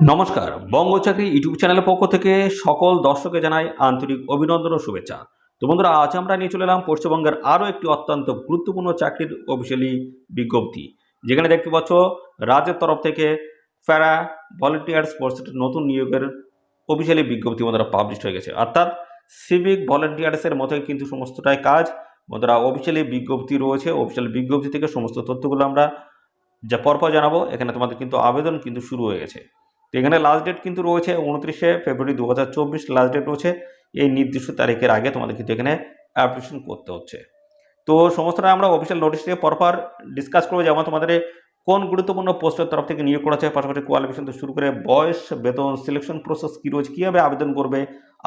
নমস্কার, বঙ্গ চাকরি ইউটিউব চ্যানেলের পক্ষ থেকে সকল দর্শককে জানাই আন্তরিক অভিনন্দন ও শুভেচ্ছা। তো বন্ধুরা, আজ আমরা নিয়ে চলে এলাম পশ্চিমবঙ্গের আরও একটি অত্যন্ত গুরুত্বপূর্ণ চাকরির অফিসিয়ালি বিজ্ঞপ্তি, যেখানে দেখতে পাচ্ছ রাজ্যের তরফ থেকে প্যারা ভলেন্টিয়ার্স পোস্টের নতুন নিয়োগের অফিসিয়ালি বিজ্ঞপ্তি বন্ধুরা পাবলিশ হয়ে গেছে। অর্থাৎ সিভিক ভলেন্টিয়ার্সের মতোই কিন্তু সমস্তটাই কাজ বন্ধুরা। অফিসিয়ালি বিজ্ঞপ্তি রয়েছে, অফিসিয়াল বিজ্ঞপ্তি থেকে সমস্ত তথ্যগুলো আমরা যা পরপর জানাবো। এখানে তোমাদের কিন্তু আবেদন কিন্তু শুরু হয়ে গেছে। তো এখানে লাস্ট ডেট কিন্তু রয়েছে 29শে ফেব্রুয়ারি 2024 লাস্ট ডেট রয়েছে। এই নির্দিষ্ট তারিখের আগে তোমাদের কিন্তু এখানে অ্যাপ্লিকেশন করতে হচ্ছে। তো সমস্তটা আমরা অফিসিয়াল নোটিশ থেকে পরপর ডিসকাস করবো, যেমন তোমাদের কোন গুরুত্বপূর্ণ পোস্টের তরফ থেকে নিয়োগ করা হচ্ছে, পাশাপাশি কোয়ালিফিকেশন থেকে শুরু করে বয়স, বেতন, সিলেকশন প্রসেস কী রয়েছে, কীভাবে আবেদন করবে,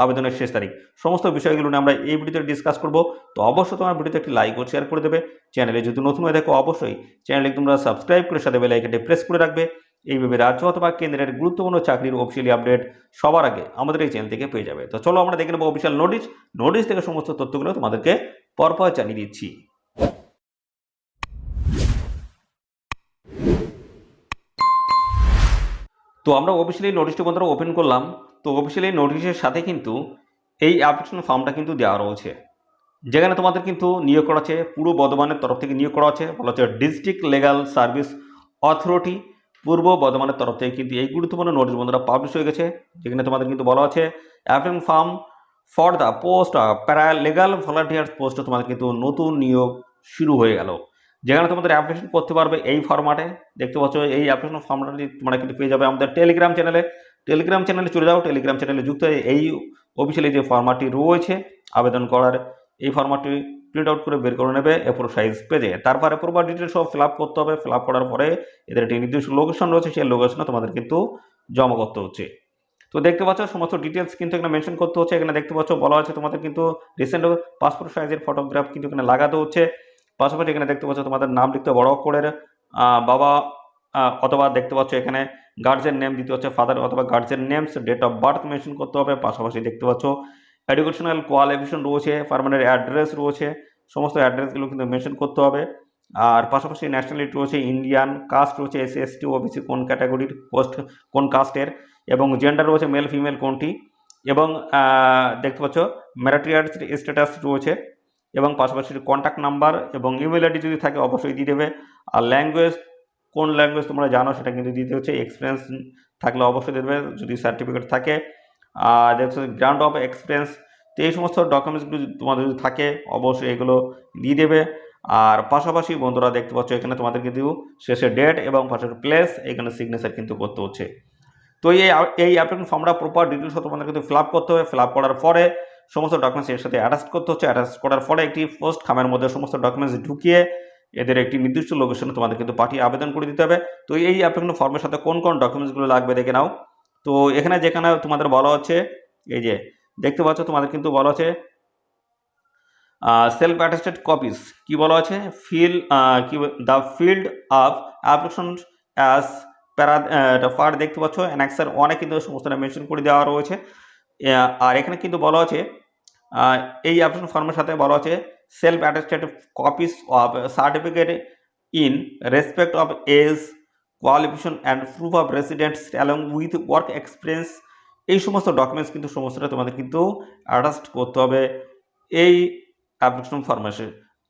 আবেদনের শেষ তারিখ, সমস্ত বিষয়গুলো নিয়ে আমরা এই ভিডিওতে ডিসকাস করব। তো অবশ্যই তোমার ভিডিওতে একটি লাইক ও শেয়ার করে দেবে। চ্যানেলে যদি নতুন হয়ে দেখো অবশ্যই চ্যানেলে তোমরা সাবস্ক্রাইব করে সাথে বেল আইকনটি প্রেস করে রাখবে। এইভাবে রাজ্য অথবা কেন্দ্রের গুরুত্বপূর্ণ চাকরির অফিসিয়ালি আপডেট সবার আগে আমাদের এই চ্যানেল থেকে পেয়ে যাবে। তো চলো আমরা দেখে নেবো অফিসিয়াল নোটিশ থেকে সমস্ত তথ্যগুলো তোমাদেরকে পরপর জানিয়ে দিচ্ছি। তো আমরা অফিসিয়ালি নোটিশটি বন্ধুরা ওপেন করলাম। তো অফিসিয়ালি নোটিশের সাথে কিন্তু এই অ্যাপ্লিকেশন ফর্মটা কিন্তু দেওয়া রয়েছে, যেখানে তোমাদের কিন্তু নিয়োগ করা আছে পূর্ব বর্ধমানের তরফ থেকে নিয়োগ করা আছে। বলা হচ্ছে ডিস্ট্রিক্ট লিগ্যাল সার্ভিস অথরিটি পূর্ব বর্ধমানের তরফ থেকে কিন্তু এই গুরুত্বপূর্ণ নোটিশ বন্ধুরা পাবলিশ হয়ে গেছে, যেখানে তোমাদের কিন্তু বলা আছে application form for the post paralegal volunteers পোস্টে তোমাদের কিন্তু নতুন নিয়োগ শুরু হয়ে গেল, যেখানে তোমাদের অ্যাপ্লিকেশন করতে পারবে এই ফরম্যাটে। দেখতে পাচ্ছ এই অ্যাপ্লিকেশন ফর্মটি তোমরা কিন্তু পেয়ে যাবে আমাদের টেলিগ্রাম চ্যানেলে চলে যাও। টেলিগ্রাম চ্যানেলে যুক্ত হয়ে এই অফিসিয়ালি যে ফরম্যাটটি রয়েছে আবেদন করার, এই ফরম্যাটটি প্রিন্ট আউট করে বের করে নেবে এ4 সাইজ পেজে। তারপরে পুরো ডিটেলস সব ফিল আপ করতে হবে। ফিল আপ করার পরে এদের একটি নির্দিষ্ট লোকেশন রয়েছে, সেই লোকেশনে তোমাদের কিন্তু জমা করতে হচ্ছে। তো দেখতে পাচ্ছ সমস্ত ডিটেলস কিন্তু এখানে মেনশন করতে হচ্ছে। এখানে দেখতে পাচ্ছ বলা আছে তোমাদের কিন্তু রিসেন্ট পাসপোর্ট সাইজের ফটোগ্রাফ কিন্তু এখানে লাগাতে হচ্ছে। পাশাপাশি এখানে দেখতে পাচ্ছ তোমাদের নাম লিখতে বড় অক্ষরের বাবা, অথবা দেখতে পাচ্ছ এখানে গার্জেন নেম দিতে হচ্ছে ফাদার অথবা guardian names, date of birth mention করতে হবে। পাশাপাশি দেখতে পাচ্ছ এডুকেশনাল কোয়ালিফিকেশন রয়েছে, পার্মানেন্ট অ্যাড্রেস রয়েছে, সমস্ত অ্যাড্রেসগুলো কিন্তু মেনশন করতে হবে। আর পাশাপাশি ন্যাশনালিটি রয়েছে ইন্ডিয়ান, কাস্ট রয়েছে এসসি এসটি ওবিসি কোন ক্যাটাগরির, পোস্ট কোন কাস্টের, এবং জেন্ডার রয়েছে মেল ফিমেল কোনটি, এবং দেখতে পাচ্ছ ম্যারিটাল স্ট্যাটাস রয়েছে, এবং পাশাপাশি কন্ট্যাক্ট নাম্বার এবং ইমেল আইডি যদি থাকে অবশ্যই দিয়ে দেবে। আর ল্যাঙ্গুয়েজ, কোন ল্যাঙ্গুয়েজ তোমরা জানো সেটা কিন্তু দিতে হচ্ছে। এক্সপিরিয়েন্স থাকলে অবশ্যই দেবে যদি সার্টিফিকেট থাকে। আর দেখছো গ্রাউন্ড অফ এক্সপিরিয়েন্স, তো এই সমস্ত ডকুমেন্টসগুলো তোমাদের যদি থাকে অবশ্যই এগুলো দিয়ে দেবে। আর পাশাপাশি বন্ধুরা দেখতে পাচ্ছ এখানে তোমাদের কিন্তু শেষে ডেট এবং পাশাপাশি প্লেস এখানে সিগনেচার কিন্তু করতে হচ্ছে। তো এই অ্যাপ্লিকেশন ফর্মটা প্রপার ডিটেলস তোমাদের কিন্তু ফিল আপ করতে হবে। ফিল আপ করার পরে সমস্ত ডকুমেন্টস এর সাথে অ্যাটাচ করতে হচ্ছে। অ্যাটাচ করার পরে একটি পোস্ট খামের মধ্যে সমস্ত ডকুমেন্টস ঢুকিয়ে এদের একটি নির্দিষ্ট লোকেশনে তোমাদের কিন্তু পাঠিয়ে আবেদন করে দিতে হবে। তো এই অ্যাপ্লিকেশন ফর্মের সাথে কোন কোন ডকুমেন্টসগুলো লাগবে দেখে নাও। তো এখানে যেখানে তোমাদের বলা হচ্ছে, এই যে দেখতে পাচ্ছ তোমাদের কিন্তু বলা হচ্ছে সেলফ অ্যাটেস্টেড কপিস, কি বলা আছে ফিল কি the field of application as প্যারা ফার, দেখতে পাচ্ছ অ্যানেক্সার 1 কিন্তু সমস্তটা মেনশন করে দেওয়া রয়েছে। আর এখানে কিন্তু বলা আছে এই অ্যাপ্লিকেশন ফর্মের সাথে বলা আছে self attested copies of certificate in respect of age, qualification and proof of residents along with work experience, এই সমস্ত ডকুমেন্টস কিন্তু সমস্তটা তোমাদের কিন্তু অ্যাটাচ করতে হবে এই অ্যাপ্লিকেশন ফর্মের।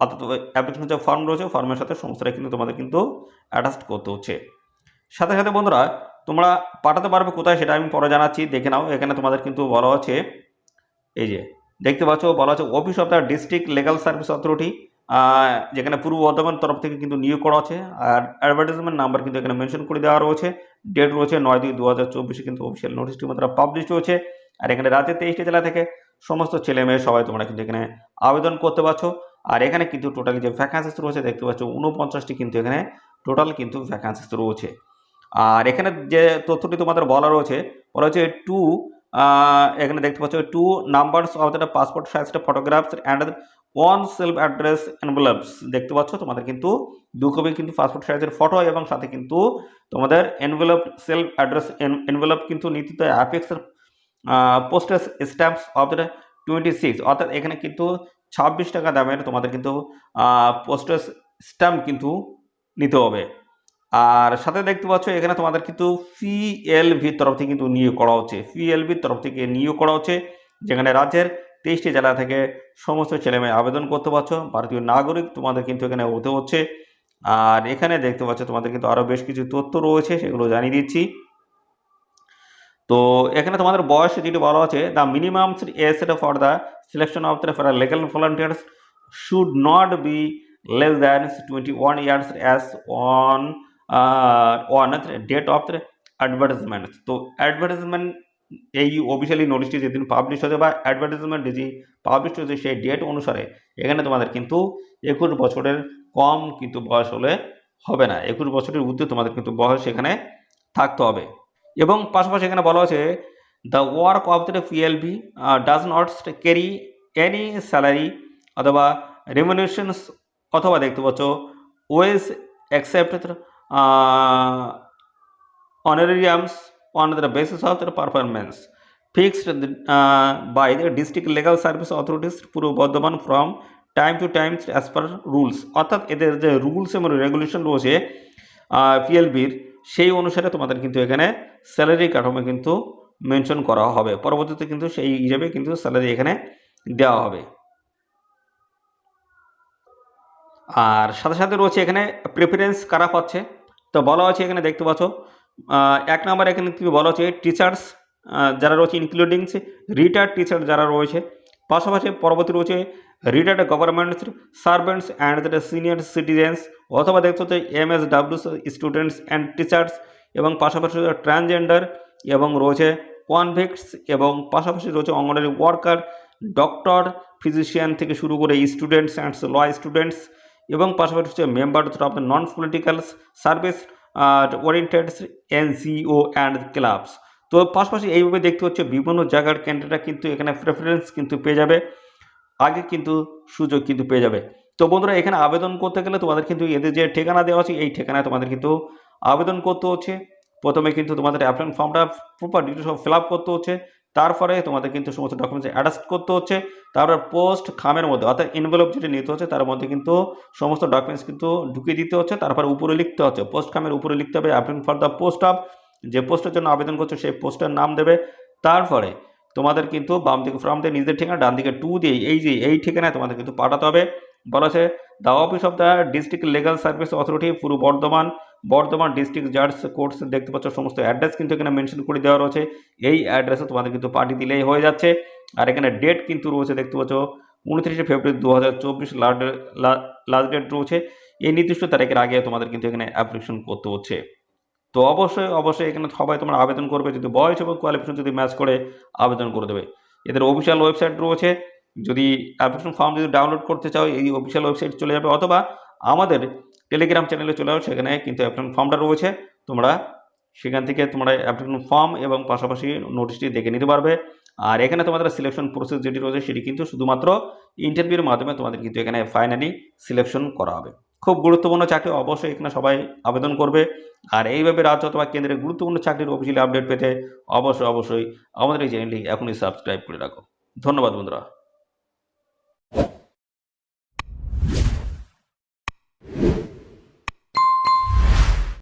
অর্থাৎ অ্যাপ্লিকেশন যে ফর্ম রয়েছে ফর্মের সাথে সমস্তটা কিন্তু তোমাদের কিন্তু অ্যাটাচ করতে হচ্ছে। সাথে সাথে বন্ধুরা তোমরা পাঠাতে পারবে কোথায় সেটা আমি পরে জানাচ্ছি, দেখে নাও। এখানে তোমাদের কিন্তু বলা আছে, এই যে দেখতে পাচ্ছ বলা আছে office of the district legal service authority, যেখানে পূর্ব বর্ধমান তরফ থেকে কিন্তু নিয়োগ করা আছে। আর অ্যাডভার্টাইজমেন্ট নাম্বার কিন্তু এখানে মেনশন করে দেওয়া রয়েছে। ডেট রয়েছে 9/2/2024 কিন্তু অফিসিয়াল নোটিশটি মাত্র পাবলিশ হয়েছে। আর এখানে রাজ্যের 23টি জেলা থেকে সমস্ত ছেলে মেয়ে সবাই তোমরা কিন্তু এখানে আবেদন করতে পারছো। আর এখানে কিন্তু টোটালি যে ভ্যাকান্সিস রয়েছে দেখতে পাচ্ছ 49টি কিন্তু এখানে টোটাল কিন্তু ভ্যাকান্সিস রয়েছে। আর এখানে যে তথ্যটি তোমাদের বলা রয়েছে, বলা হচ্ছে এখানে দেখতে পাচ্ছ 2 numbers of the passport size photographs and 1 self address envelopes, দেখতে পাচ্ছ তোমাদের কিন্তু 2 কপি কিন্তু পাসপোর্ট সাইজের ফটো এবং সাথে কিন্তু তোমাদের এনভেলপ সেলফ অ্যাড্রেস এনভেলপ কিন্তু নীতিতে অ্যাপেক্সের পোস্টেজ স্ট্যাম্পস অফ দ্য 26, অর্থাৎ এখানে কিন্তু 26 টাকা দামের তোমাদের কিন্তু পোস্টেজ স্ট্যাম্প কিন্তু নিতে হবে। আর সাথে দেখতে পাচ্ছ এখানে তোমাদের কিন্তু পিএলভির তরফ থেকে কিন্তু নিয়োগ করা হচ্ছে, পিএলভির তরফ থেকে নিয়োগ করা হচ্ছে, যেখানে রাজ্যের 23টি জেলা থেকে সমস্ত ছেলেমেয়ে আবেদন করতে পারছো। ভারতীয় নাগরিক তোমাদের কিন্তু এখানে হতে হচ্ছে। আর এখানে দেখতে পাচ্ছ তোমাদের কিন্তু আরও বেশ কিছু তথ্য রয়েছে, সেগুলো জানিয়ে দিচ্ছি। তো এখানে তোমাদের বয়স যেটি বলা আছে, the minimum age for the selection of the legal volunteers should not be less than 21 years as on date of the advertisement. তো অ্যাডভার্টাইজমেন্ট এই অফিসিয়ালি নোটিশটি যেদিন পাবলিশ হয়েছে বা অ্যাডভার্টাইজমেন্ট যে পাবলিশ হয়েছে সেই ডেট অনুসারে এখানে তোমাদের কিন্তু 21 বছরের কম কিন্তু বয়স হলে হবে না, 21 বছরের ঊর্ধ্বে তোমাদের কিন্তু বয়স এখানে থাকতে হবে। এবং পাশাপাশি এখানে বলা হয়েছে the work of the PLB does not carry any salary অথবা রেমুনারেশনস অথবা দেখতে পাচ্ছ wage except honorariums on the basis of their performance fixed by the district legal service authorities Purba Bardhaman from time to time as per rules। অর্থাৎ এদের যে rules এবং regulation রয়েছে পিএলবির সেই অনুসারে তোমাদের কিন্তু এখানে স্যালারি কাঠামো কিন্তু মেনশন করা হবে, পরবর্তীতে কিন্তু সেই হিসেবে কিন্তু স্যালারি এখানে দেওয়া হবে। আর সাথে সাথে রয়েছে এখানে প্রেফারেন্স কারা পাচ্ছে, তো বলা আছে এখানে দেখতে পাচ্ছ 1 নম্বর এখানে কি বলা হচ্ছে টিচার্স যারা রয়েছে ইনক্লুডিং রিটায়ার্ড টিচার যারা রয়েছে, পাশাপাশি পরবর্তী রয়েছে retired government servants and the senior citizens অথবা দেখতে হচ্ছে MSW স্টুডেন্টস অ্যান্ড টিচার্স, এবং পাশাপাশি ট্রান্সজেন্ডার, এবং রয়েছে কনভিক্টস, এবং পাশাপাশি রয়েছে অঙ্গনওয়াড়ি ওয়ার্কার, ডক্টর, ফিজিশিয়ান থেকে শুরু করে স্টুডেন্টস অ্যান্ড ল স্টুডেন্টস, এবং পাশাপাশি হচ্ছে member of the non political service oriented NGO and clubs. তো পাশাপাশি এইভাবে দেখতে হচ্ছে বিভিন্ন জায়গার ক্যান্ডিডেটরা কিন্তু এখানে প্রেফারেন্স কিন্তু পেয়ে যাবে, আগে কিন্তু সুযোগ কিন্তু পেয়ে যাবে। তো বন্ধুরা এখানে আবেদন করতে গেলে তোমাদের কিন্তু এদের যে ঠিকানা দেওয়া আছে এই ঠিকানায় তোমাদের কিন্তু আবেদন করতে হচ্ছে। প্রথমে কিন্তু তোমাদের অ্যাপ্লিকেশন ফর্মটা প্রপার ডিটেলস সব ফিল আপ করতে হচ্ছে, তারপরে তোমাদের কিন্তু সমস্ত ডকুমেন্টস অ্যাটাচ করতে হচ্ছে, তারপর পোস্ট খামের মধ্যে অর্থাৎ এনভেলপ যেটা নিতে হচ্ছে তার মধ্যে কিন্তু সমস্ত ডকুমেন্টস কিন্তু ঢুকিয়ে দিতে হচ্ছে, তারপর উপরে লিখতে হচ্ছে, পোস্ট খামের উপরে লিখতে হবে application for the post of, যে পোস্টের জন্য আবেদন করছো সেই পোস্টের নাম দেবে, তারপরে তোমাদের কিন্তু বাম দিকে ফর্ম দিয়ে নিজের ঠিকানা, ডান দিকে 2 দিয়ে এই ঠিকানায় তোমাদের কিন্তু পাঠাতে হবে। বলা আছে the office of the district legal service authority Purba Bardhaman district জাজ কোর্টস দেখতে পাচ্ছ সমস্ত অ্যাড্রেস কিন্তু এখানে মেনশন করে দেওয়া রয়েছে, এই অ্যাড্রেসে তোমাদের কিন্তু পাঠিয়ে দিলেই হয়ে যাচ্ছে। আর এখানে ডেট কিন্তু রয়েছে দেখতে পাচ্ছ 29শে ফেব্রুয়ারি 2024 লাস্ট ডেট রয়েছে, এই নির্দিষ্ট তারিখের আগে তোমাদের কিন্তু এখানে অ্যাপ্লিকেশন করতে হচ্ছে। তো অবশ্যই এখানে সবাই তোমরা আবেদন করবে, যদি বয়স এবং কোয়ালিফিকেশন যদি ম্যাচ করে আবেদন করে দেবে। এদের অফিসিয়াল ওয়েবসাইট রয়েছে, যদি অ্যাপ্লিকেশন ফর্ম যদি ডাউনলোড করতে চাও এই অফিসিয়াল ওয়েবসাইট চলে যাবে, অথবা আমাদের টেলিগ্রাম চ্যানেলে চলে যাও, সেখানে কিন্তু অ্যাপ্লিকেশন ফর্মটা রয়েছে, তোমরা সেখান থেকে তোমরা অ্যাপ্লিকেশন ফর্ম এবং পাশাপাশি নোটিশটি দেখে নিতে পারবে। আর এখানে তোমাদের সিলেকশন প্রসেস যেটি রয়েছে সেটি কিন্তু শুধুমাত্র ইন্টারভিউর মাধ্যমে তোমাদের কিন্তু এখানে ফাইনালি সিলেকশন করা হবে। খুব গুরুত্বপূর্ণ চাকরি, অবশ্যই এখানে সবাই আবেদন করবে। আর এইভাবে রাজ্য অথবা কেন্দ্রের গুরুত্বপূর্ণ চাকরির অফিসিয়ালি আপডেট পেতে অবশ্যই আমাদের এই চ্যানেলটি এখনই সাবস্ক্রাইব করে রাখো। ধন্যবাদ বন্ধুরা।